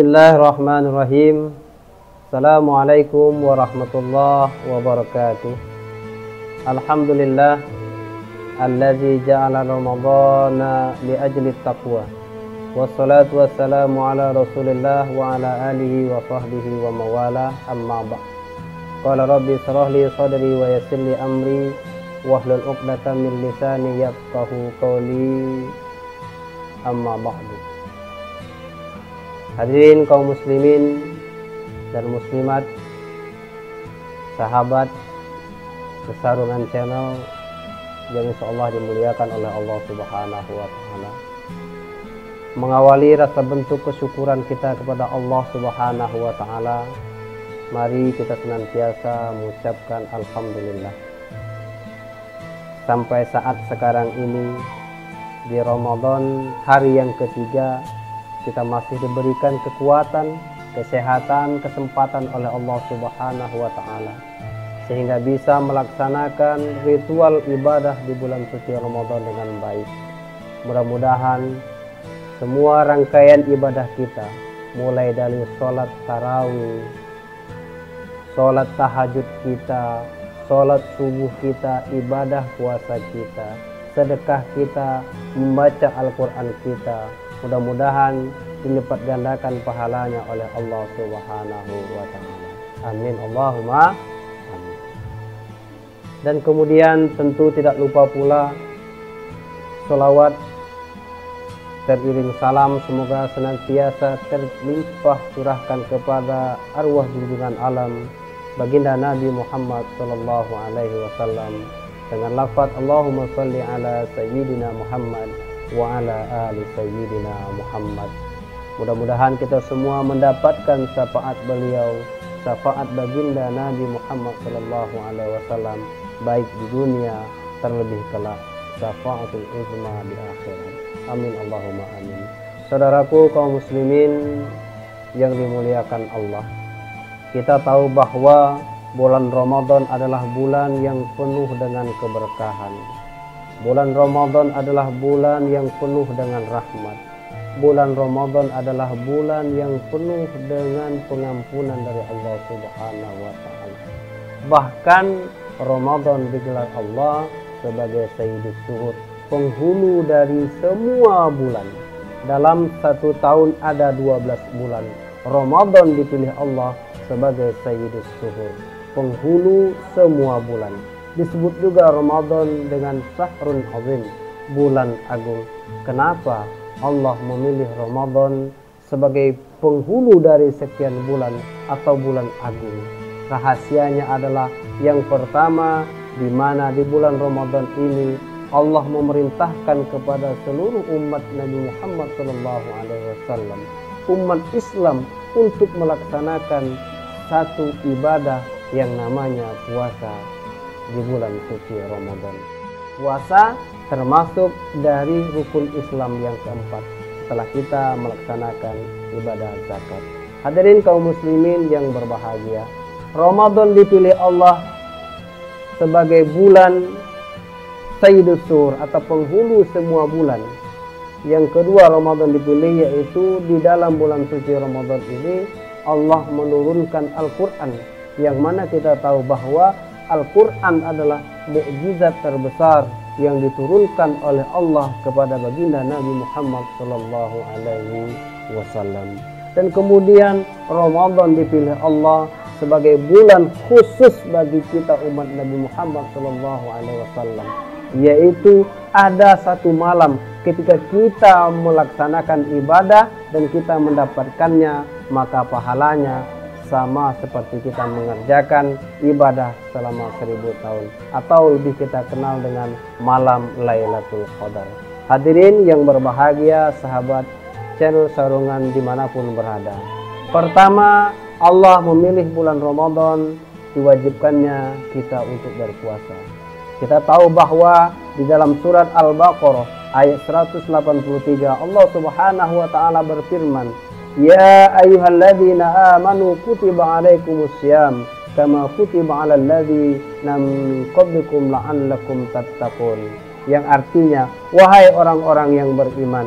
Bismillahirrahmanirrahim. Assalamualaikum warahmatullahi wabarakatuh. Alhamdulillah alladzi ja'ala ramadhana li ajli taqwa. Wassalatu wassalamu ala Rasulillah wa ala alihi wa sahbihi wa mawala, amma ba'd. Qala rabbi shrah li sadri wa yassir li amri wahlul 'uqdatam min lisani yafqahu qawli, amma ba'du. Hadirin kaum muslimin dan muslimat, sahabat Kesarungan Channel yang insyaallah dimuliakan oleh Allah Subhanahu wa taala. Mengawali rasa bentuk kesyukuran kita kepada Allah Subhanahu wa taala, mari kita senantiasa mengucapkan alhamdulillah. Sampai saat sekarang ini di Ramadan hari yang ketiga, kita masih diberikan kekuatan, kesehatan, kesempatan oleh Allah Subhanahu wa taala sehingga bisa melaksanakan ritual ibadah di bulan suci Ramadan dengan baik. Mudah-mudahan semua rangkaian ibadah kita, mulai dari sholat tarawih, sholat tahajud kita, sholat subuh kita, ibadah puasa kita, sedekah kita, membaca Al-Quran kita, mudah-mudahan dilipat gandakan pahalanya oleh Allah Subhanahu wa taala. Amin Allahumma amin. Dan kemudian tentu tidak lupa pula sholawat teriring salam semoga senantiasa terlimpah curahkan kepada arwah junjungan alam baginda Nabi Muhammad sallallahu alaihi wasallam dengan lafaz Allahumma sholli ala sayyidina Muhammad wa ala ali sayyidina Muhammad. Mudah-mudahan kita semua mendapatkan syafaat beliau, syafaat baginda Nabi Muhammad sallallahu alaihi wasallam baik di dunia terlebih kelak syafaatul uzma di akhirat. Amin Allahumma amin. Saudaraku kaum muslimin yang dimuliakan Allah, kita tahu bahwa bulan Ramadan adalah bulan yang penuh dengan keberkahan. Bulan Ramadan adalah bulan yang penuh dengan rahmat. Bulan Ramadan adalah bulan yang penuh dengan pengampunan dari Allah Subhanahu wa taala. Bahkan Ramadan digelar Allah sebagai Sayyidus Syuhur, penghulu dari semua bulan. Dalam satu tahun ada 12 bulan. Ramadan dipilih Allah sebagai Sayyidus Syuhur, penghulu semua bulan. Disebut juga Ramadan dengan Syahrun Azim, bulan agung. Kenapa Allah memilih Ramadan sebagai penghulu dari sekian bulan atau bulan agung? Rahasianya adalah yang pertama, di mana di bulan Ramadan ini Allah memerintahkan kepada seluruh umat Nabi Muhammad SAW, umat Islam, untuk melaksanakan satu ibadah yang namanya puasa di bulan suci Ramadan. Puasa termasuk dari rukun Islam yang keempat setelah kita melaksanakan ibadah zakat. Hadirin kaum muslimin yang berbahagia, Ramadan dipilih Allah sebagai bulan Sayyidus Syuhur atau penghulu semua bulan. Yang kedua Ramadan dipilih yaitu di dalam bulan suci Ramadan ini Allah menurunkan Al-Quran, yang mana kita tahu bahwa Al-Quran adalah mukjizat terbesar yang diturunkan oleh Allah kepada baginda Nabi Muhammad sallallahu alaihi wasallam. Dan kemudian Ramadan dipilih Allah sebagai bulan khusus bagi kita umat Nabi Muhammad sallallahu alaihi wasallam, yaitu ada satu malam ketika kita melaksanakan ibadah dan kita mendapatkannya, maka pahalanya sama seperti kita mengerjakan ibadah selama 1000 tahun, atau lebih kita kenal dengan malam Lailatul Qadar. Hadirin yang berbahagia, sahabat channel Sarungan dimanapun berada. Pertama, Allah memilih bulan Ramadan, diwajibkannya kita untuk berpuasa. Kita tahu bahwa di dalam surat Al-Baqarah ayat 183 Allah Subhanahu wa taala berfirman, Ya ayyuhalladzina amanu kutiba alaikumussyam kama kutiba alal ladzina min qablikum la'allakum tattaqun. Yang artinya, wahai orang-orang yang beriman,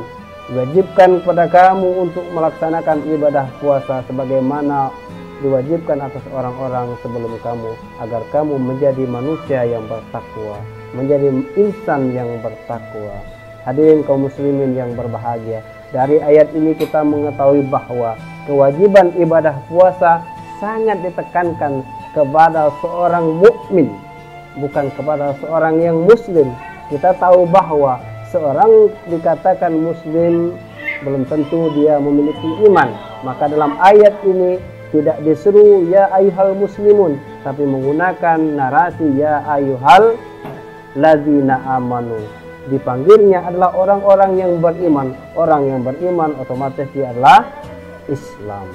Diwajibkan kepada kamu untuk melaksanakan ibadah puasa sebagaimana diwajibkan atas orang-orang sebelum kamu, agar kamu menjadi manusia yang bertakwa, menjadi insan yang bertakwa. Hadirin kaum muslimin yang berbahagia, dari ayat ini kita mengetahui bahwa kewajiban ibadah puasa sangat ditekankan kepada seorang mukmin, bukan kepada seorang yang muslim. Kita tahu bahwa seorang dikatakan muslim belum tentu dia memiliki iman. Maka dalam ayat ini tidak diseru ya ayyuhal muslimun, tapi menggunakan narasi ya ayyuhal ladzina amanu. Dipanggilnya adalah orang-orang yang beriman. Orang yang beriman otomatis dia adalah Islam.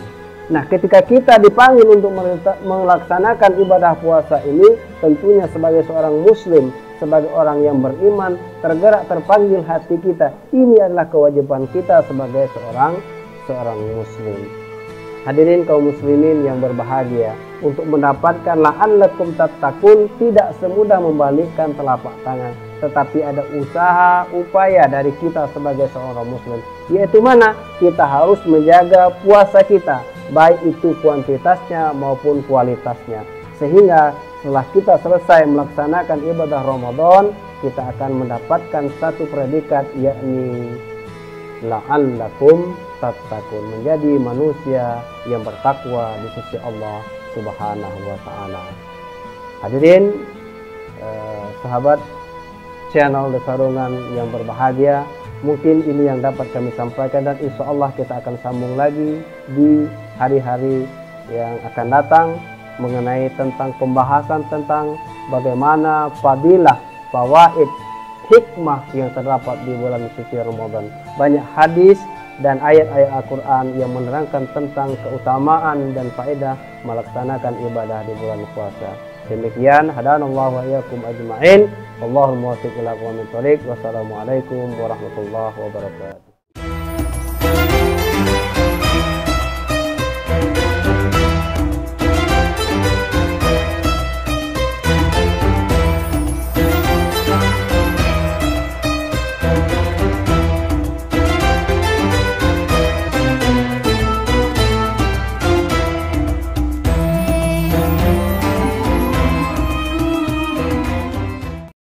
Nah, ketika kita dipanggil untuk melaksanakan ibadah puasa ini, tentunya sebagai seorang muslim, sebagai orang yang beriman, tergerak terpanggil hati kita. Ini adalah kewajiban kita sebagai seorang muslim. Hadirin kaum muslimin yang berbahagia, untuk mendapatkan la'allakum tattaqun tidak semudah membalikkan telapak tangan, tetapi ada usaha, upaya dari kita sebagai seorang muslim, yaitu mana? Kita harus menjaga puasa kita, baik itu kuantitasnya maupun kualitasnya, sehingga setelah kita selesai melaksanakan ibadah Ramadan, kita akan mendapatkan satu predikat, yakni la'allakum tattaqun, menjadi manusia yang bertakwa di sisi Allah Subhanahu wa taala. Hadirin sahabat channel Desarungan yang berbahagia, mungkin ini yang dapat kami sampaikan, dan insya Allah kita akan sambung lagi di hari-hari yang akan datang mengenai tentang pembahasan tentang bagaimana fadilah, fawaid, hikmah yang terdapat di bulan suci Ramadan. Banyak hadis dan ayat-ayat Al-Quran yang menerangkan tentang keutamaan dan faedah melaksanakan ibadah di bulan puasa. Demikian, hadanallahu wa iyyakum ajma'in. Wallahul muwaffiq ila aqwamit thoriq. Wassalamualaikum warahmatullahi wabarakatuh.